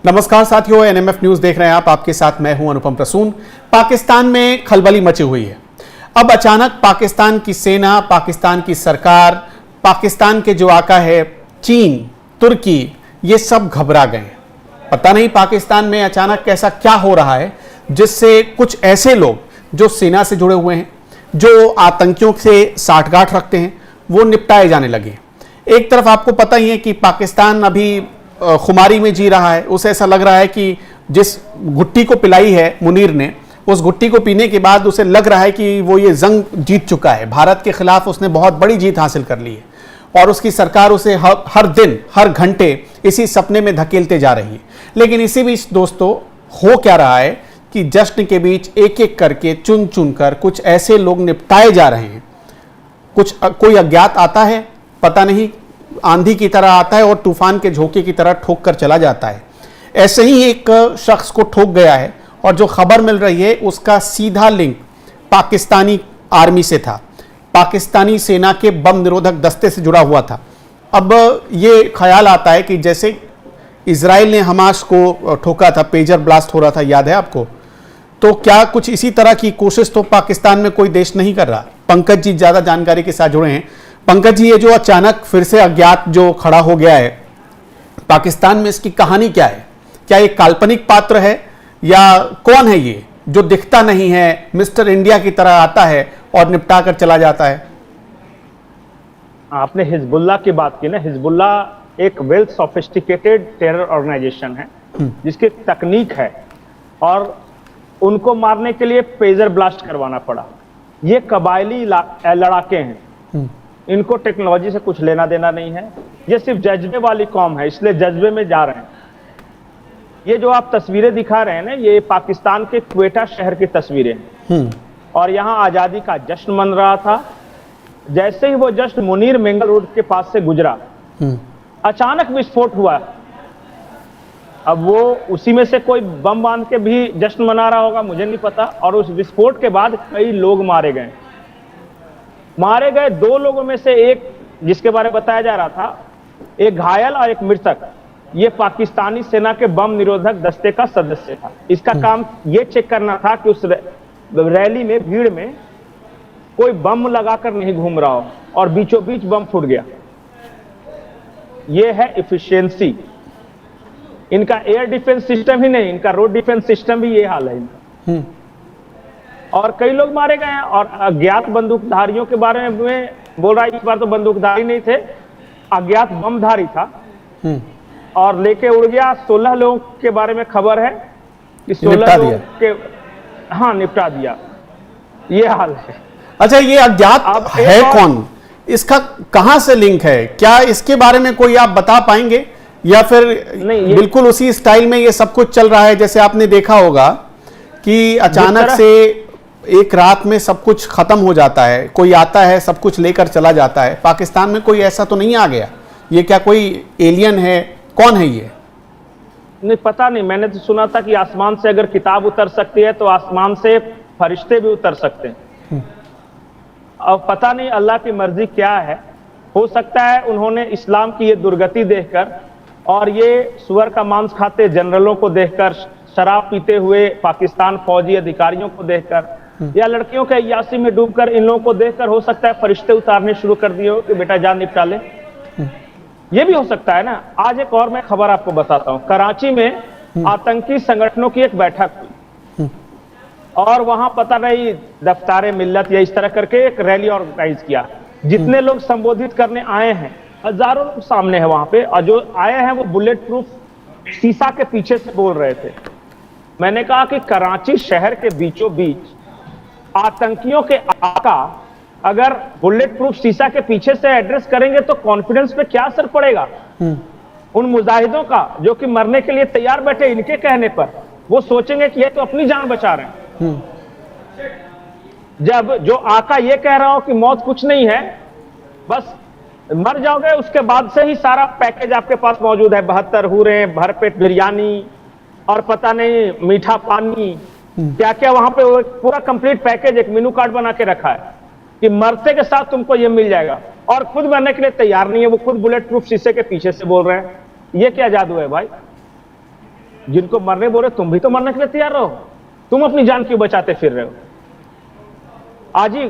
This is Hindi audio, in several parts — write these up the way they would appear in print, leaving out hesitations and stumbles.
नमस्कार साथियों, एनएमएफ न्यूज देख रहे हैं आप। आपके साथ मैं हूं अनुपम प्रसून। पाकिस्तान में खलबली मची हुई है। अब अचानक पाकिस्तान की सेना, पाकिस्तान की सरकार, पाकिस्तान के जो आका है चीन, तुर्की, ये सब घबरा गए। पता नहीं पाकिस्तान में अचानक ऐसा क्या हो रहा है जिससे कुछ ऐसे लोग जो सेना से जुड़े हुए हैं, जो आतंकियों से साठगांठ रखते हैं, वो निपटाए जाने लगे। एक तरफ आपको पता ही है कि पाकिस्तान अभी खुमारी में जी रहा है। उसे ऐसा लग रहा है कि जिस घुट्टी को पिलाई है मुनीर ने, उस घुट्टी को पीने के बाद उसे लग रहा है कि वो ये जंग जीत चुका है। भारत के खिलाफ उसने बहुत बड़ी जीत हासिल कर ली है और उसकी सरकार उसे हर दिन, हर घंटे इसी सपने में धकेलते जा रही है। लेकिन इसी बीच दोस्तों, हो क्या रहा है कि जश्न के बीच एक एक करके चुन चुन कर कुछ ऐसे लोग निपटाए जा रहे हैं। कोई अज्ञात आता है, पता नहीं आंधी की तरह आता है और तूफान के झोंके की तरह ठोक कर चला जाता है। ऐसे ही एक शख्स को ठोक गया है और जो खबर मिल रही है उसका सीधा लिंक पाकिस्तानी आर्मी से था, पाकिस्तानी सेना के बम निरोधक दस्ते से जुड़ा हुआ था। अब ये ख्याल आता है कि जैसे इजराइल ने हमास को ठोका था, पेजर ब्लास्ट हो रहा था, याद है आपको? तो क्या कुछ इसी तरह की कोशिश तो पाकिस्तान में कोई देश नहीं कर रहा? पंकज जी ज्यादा जानकारी के साथ जुड़े हैं। पंकज जी, ये जो अचानक फिर से अज्ञात जो खड़ा हो गया है पाकिस्तान में, इसकी कहानी क्या है? क्या ये काल्पनिक पात्र है या कौन है ये जो दिखता नहीं है, मिस्टर इंडिया की तरह आता है और निपटा कर चला जाता है? आपने हिजबुल्लाह की बात की ना। हिजबुल्लाह एक वेल सोफिस्टिकेटेड टेरर ऑर्गेनाइजेशन है जिसकी तकनीक है और उनको मारने के लिए पेजर ब्लास्ट करवाना पड़ा। ये कबायली लड़ाके हैं, इनको टेक्नोलॉजी से कुछ लेना देना नहीं है। ये सिर्फ जज्बे वाली कौम है, इसलिए जज्बे में जा रहे हैं। ये जो आप तस्वीरें दिखा रहे हैं ना, ये पाकिस्तान के क्वेटा शहर की तस्वीरें हैं और यहाँ आजादी का जश्न मन रहा था। जैसे ही वो जश्न मुनीर मेंगल रोड के पास से गुजरा, अचानक विस्फोट हुआ। अब वो उसी में से कोई बम बांध के भी जश्न मना रहा होगा, मुझे नहीं पता। और उस विस्फोट के बाद कई लोग मारे गए। दो लोगों में से एक, जिसके बारे में बताया जा रहा था, एक घायल और एक मृतक, ये पाकिस्तानी सेना के बम निरोधक दस्ते का सदस्य था। इसका काम ये चेक करना था कि उस रैली में, भीड़ में कोई बम लगाकर नहीं घूम रहा हो और बीचों बीच बम फूट गया। ये है एफिशिएंसी। इनका एयर डिफेंस सिस्टम ही नहीं, इनका रोड डिफेंस सिस्टम भी ये हाल है इनका। और कई लोग मारे गए हैं। और अज्ञात बंदूकधारियों के बारे में बोल रहा है, इस बार तो बंदूकधारी नहीं थे, अज्ञात बमधारी था और लेके उड़ गया। 16 लोगों के बारे में खबर है कि 16 लोगों के निपटा दिया। ये हाल है। अच्छा, ये अज्ञात है कौन? इसका कहां से लिंक है? क्या इसके बारे में कोई आप बता पाएंगे या फिर नहीं? बिल्कुल उसी स्टाइल में ये सब कुछ चल रहा है जैसे आपने देखा होगा कि अचानक से एक रात में सब कुछ खत्म हो जाता है, कोई आता है सब कुछ लेकर चला जाता है। पाकिस्तान में कोई ऐसा तो नहीं आ गया? ये क्या कोई एलियन है? कौन है ये? नहीं पता नहीं। मैंने तो सुना था कि आसमान से अगर किताब उतर सकती है तो आसमान से फरिश्ते भी उतर सकते हैं। अब पता नहीं अल्लाह की मर्जी क्या है। हो सकता है उन्होंने इस्लाम की ये दुर्गति देखकर और ये सुअर का मांस खाते जनरलों को देखकर, शराब पीते हुए पाकिस्तान फौजी अधिकारियों को देखकर, या लड़कियों के अय्यासी में डूबकर इन लोगों को देखकर, हो सकता है फरिश्ते उतारने शुरू कर दिए हो कि बेटा जान निपटा ले। ये भी हो सकता है ना। आज एक और मैं खबर आपको बताता हूं। कराची में आतंकी संगठनों की एक बैठक हुई और वहां पता नहीं दफ्तारे मिल्लत या इस तरह करके एक रैली ऑर्गेनाइज किया। जितने लोग संबोधित करने आए हैं, हजारों लोग सामने हैं वहां पे, और जो आए हैं वो बुलेट प्रूफ शीशा के पीछे से बोल रहे थे। मैंने कहा कि कराची शहर के बीचों बीच आतंकियों के आका अगर बुलेट प्रूफ शीशा के पीछे से एड्रेस करेंगे तो कॉन्फिडेंस पे क्या असर पड़ेगा उन मुजाहिदों का जो कि मरने के लिए तैयार बैठे। इनके कहने पर वो सोचेंगे कि ये तो अपनी जान बचा रहे हैं। जब जो आका ये कह रहा हो कि मौत कुछ नहीं है, बस मर जाओगे, उसके बाद से ही सारा पैकेज आपके पास मौजूद है। 72 हूरे, भरपेट बिरयानी और पता नहीं मीठा पानी, क्या क्या वहां पे पूरा कंप्लीट पैकेज, एक मेनू कार्ड बना के रखा है कि मरते के साथ तुमको ये मिल जाएगा। और खुद मरने के लिए तैयार नहीं है, वो खुद बुलेट प्रूफ शीशे के पीछे से बोल रहे हैं। ये क्या जादू है भाई? जिनको मरने बोल रहे तुम भी तो मरने के लिए तैयार रहो, तुम अपनी जान क्यों बचाते फिर रहे हो? आज ही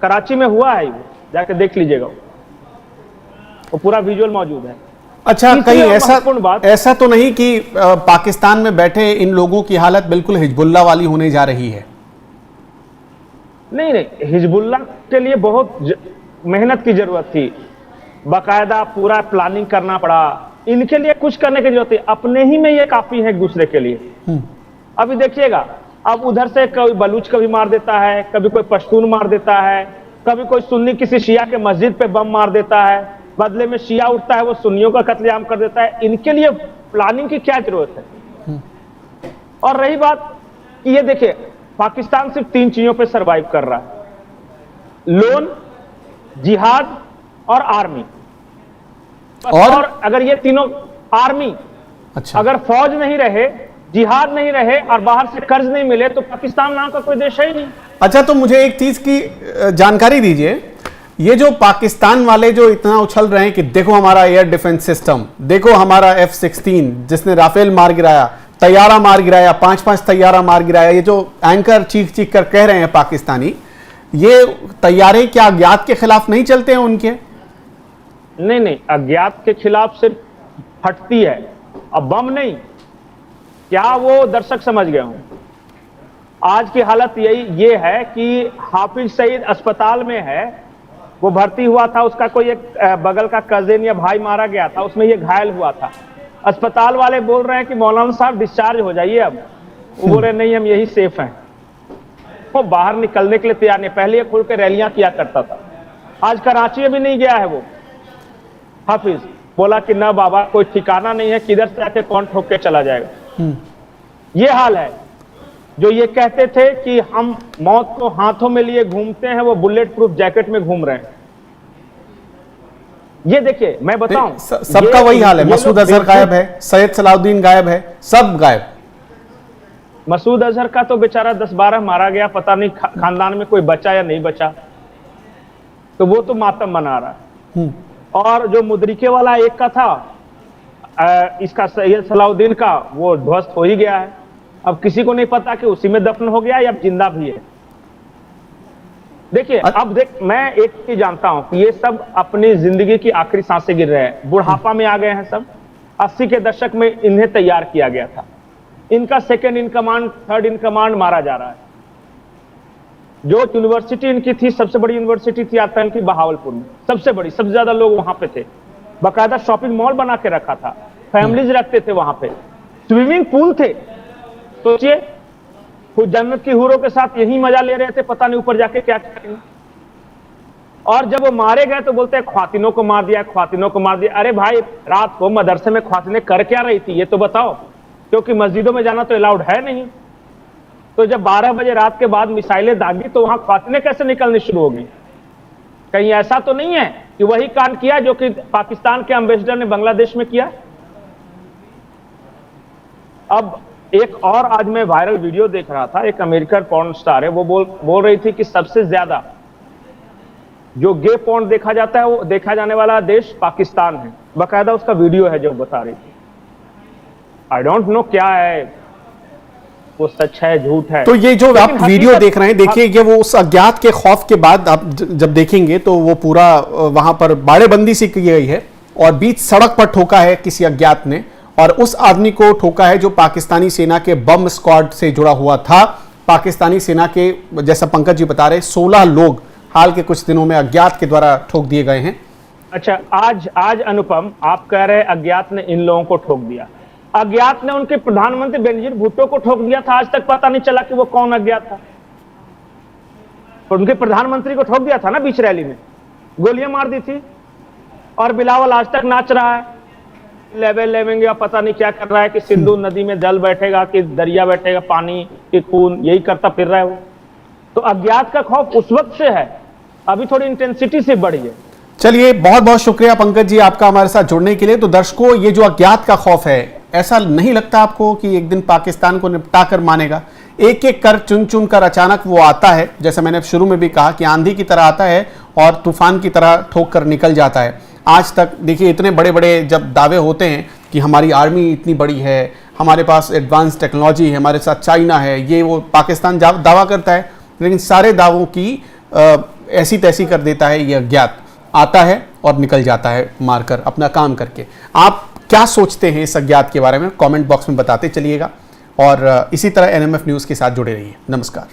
कराची में हुआ है, जाके देख लीजिएगा, वो पूरा विजुअल मौजूद है। अच्छा, कहीं बात ऐसा तो नहीं कि पाकिस्तान में बैठे इन लोगों की हालत बिल्कुल हिजबुल्लाह वाली होने जा रही है? नहीं, हिजबुल्लाह के लिए बहुत मेहनत की जरूरत थी, बाकायदा पूरा प्लानिंग करना पड़ा। इनके लिए कुछ करने की जरूरत है, अपने ही में ये काफी है एक दूसरे के लिए। अभी देखिएगा, अब उधर से कोई बलूच कभी मार देता है, कभी कोई पश्तून मार देता है, कभी कोई सुन्नी किसी शिया के मस्जिद पे बम मार देता है, बदले में शिया उठता है वो सुन्नियों का कत्लेआम कर देता है। इनके लिए प्लानिंग की क्या जरूरत है? और रही बात कि ये देखिए, पाकिस्तान सिर्फ 3 चीजों पे सरवाइव कर रहा है, लोन, जिहाद और आर्मी। और अगर ये तीनों, आर्मी, अच्छा, अगर फौज नहीं रहे, जिहाद नहीं रहे और बाहर से कर्ज नहीं मिले तो पाकिस्तान नाम का कोई देश है ही नहीं। अच्छा, तो मुझे एक चीज की जानकारी दीजिए, ये जो पाकिस्तान वाले जो इतना उछल रहे हैं कि देखो हमारा एयर डिफेंस सिस्टम, देखो हमारा F-16 जिसने राफेल मार गिराया, तैयारा मार गिराया, 5-5 तैयारा मार गिराया, ये जो एंकर चीख कर कह रहे हैं पाकिस्तानी, ये तैयारे क्या अज्ञात के खिलाफ नहीं चलते हैं उनके? नहीं, अज्ञात के खिलाफ सिर्फ फटती है, अब बम नहीं। क्या वो दर्शक समझ गए हों? आज की हालत ये है कि हाफिज सईद अस्पताल में है, वो भर्ती हुआ था, उसका कोई एक बगल का कजिन या भाई मारा गया था, उसमें ये घायल हुआ था। अस्पताल वाले बोल रहे हैं कि मौलाना साहब डिस्चार्ज हो जाइए अब। वो बोल रहे नहीं, हम यही सेफ हैं। वो बाहर निकलने के लिए तैयार नहीं, पहले ये खुल के रैलियां किया करता था। आज कराची में भी नहीं गया है वो हाफिज, बोला कि ना बाबा, कोई ठिकाना नहीं है, किधर से आके कौन ठोक के चला जाएगा। ये हाल है। जो ये कहते थे कि हम मौत को हाथों में लिए घूमते हैं, वो बुलेट प्रूफ जैकेट में घूम रहे हैं। ये देखिए, मैं बताऊं, सबका वही हाल है। मसूद अजहर गायब है, सैयद सलाउद्दीन गायब है, सब गायब। मसूद अजहर का तो बेचारा 10-12 मारा गया, पता नहीं खानदान में कोई बचा या नहीं बचा, तो वो तो मातम मना रहा है। और जो मुदरिके वाला एक का था, इसका सैयद सलाउद्दीन का, वो ध्वस्त हो ही गया है। अब किसी को नहीं पता कि उसी में दफन हो गया या जिंदा भी है। देखिए, अब मैं एक चीज जानता हूं कि ये सब अपनी जिंदगी की आखिरी सांसें गिर रहे हैं, बुढ़ापा में आ गए हैं सब। 80 के दशक में इन्हें तैयार किया गया था, इनका second in command, third in command मारा जा रहा है। जो यूनिवर्सिटी इनकी थी, सबसे बड़ी यूनिवर्सिटी थी आतंक की बहावलपुर में, सबसे बड़ी, सबसे ज्यादा लोग वहां पे थे, बाकायदा शॉपिंग मॉल बना के रखा था, फैमिलीज रखते थे वहां पे, स्विमिंग पूल थे। सोचिए, खुद जन्नत की हूरों के साथ यही मजा ले रहे थे, पता नहीं ऊपर जाके क्या करेंगे। और जब वो मारे गए तो बोलते हैं ख्वातीनों को मार दिया, ख्वातीनों को मार दिया। अरे भाई, रात को मदरसे में ख्वातीनें कर क्या रही थी ये तो बताओ, क्योंकि मस्जिदों में जाना तो अलाउड है नहीं। तो जब 12 बजे रात के बाद मिसाइलें दागी तो वहां ख्वातीनें कैसे निकलनी शुरू होगी? कहीं ऐसा तो नहीं है कि वही कांड किया जो कि पाकिस्तान के एम्बेसडर ने बांग्लादेश में किया? अब एक और आज मैं वायरल वीडियो देख रहा था, एक अमेरिकन पॉर्न स्टार है, वो बोल रही थी कि सबसे ज्यादा जो गे पॉर्न देखा जाता है, वो देखा जाने वाला देश पाकिस्तान है। बाकायदा उसका वीडियो है जो बता रही थी। आई डोंट नो क्या है वो, सच है झूठ है। तो ये जो आप वीडियो देख रहे हैं, देखिए ये वो उस अज्ञात के खौफ के बाद आप जब देखेंगे तो वो पूरा वहां पर बाड़ेबंदी सी की गई है और बीच सड़क पर ठोका है किसी अज्ञात ने, और उस आदमी को ठोका है जो पाकिस्तानी सेना के बम स्क्वाड से जुड़ा हुआ था। पाकिस्तानी सेना के, जैसा पंकज जी बता रहे, 16 लोग हाल के कुछ दिनों में अज्ञात के द्वारा ठोक दिए गए हैं। अच्छा, आज अनुपम आप कह रहे हैं अज्ञात ने इन लोगों को ठोक दिया। अज्ञात ने उनके प्रधानमंत्री बेनजीर भुट्टो को ठोक दिया था, आज तक पता नहीं चला कि वो कौन अज्ञात था। तो उनके प्रधानमंत्री को ठोक दिया था ना, बीच रैली में गोलियां मार दी थी। और बिलावल आज तक नाच रहा है, लेवल लेवेंगे या पता नहीं क्या कर रहा है कि सिंधु नदी में जल बैठेगा कि दरिया बैठेगा, पानी कि खून, यही करता फिर रहा है वो। तो अज्ञात का खौफ उस वक्त से है, अभी थोड़ी इंटेंसिटी से बढ़ी है। चलिए, बहुत बहुत शुक्रिया पंकज जी आपका हमारे साथ जुड़ने के लिए। तो दर्शकों, ये जो अज्ञात का खौफ है, ऐसा नहीं लगता आपको कि एक दिन पाकिस्तान को निपटा कर मानेगा? एक एक कर, चुन चुन कर अचानक वो आता है, जैसा मैंने शुरू में भी कहा कि आंधी की तरह आता है और तूफान की तरह ठोक कर निकल जाता है। आज तक देखिए, इतने बड़े बड़े जब दावे होते हैं कि हमारी आर्मी इतनी बड़ी है, हमारे पास एडवांस टेक्नोलॉजी है, हमारे साथ चाइना है, ये वो पाकिस्तान दावा करता है, लेकिन सारे दावों की ऐसी तैसी कर देता है ये अज्ञात, आता है और निकल जाता है मारकर अपना काम करके। आप क्या सोचते हैं इस अज्ञात के बारे में? कमेंट बॉक्स में बताते चलिएगा और इसी तरह NMF न्यूज़ के साथ जुड़े रहिए। नमस्कार।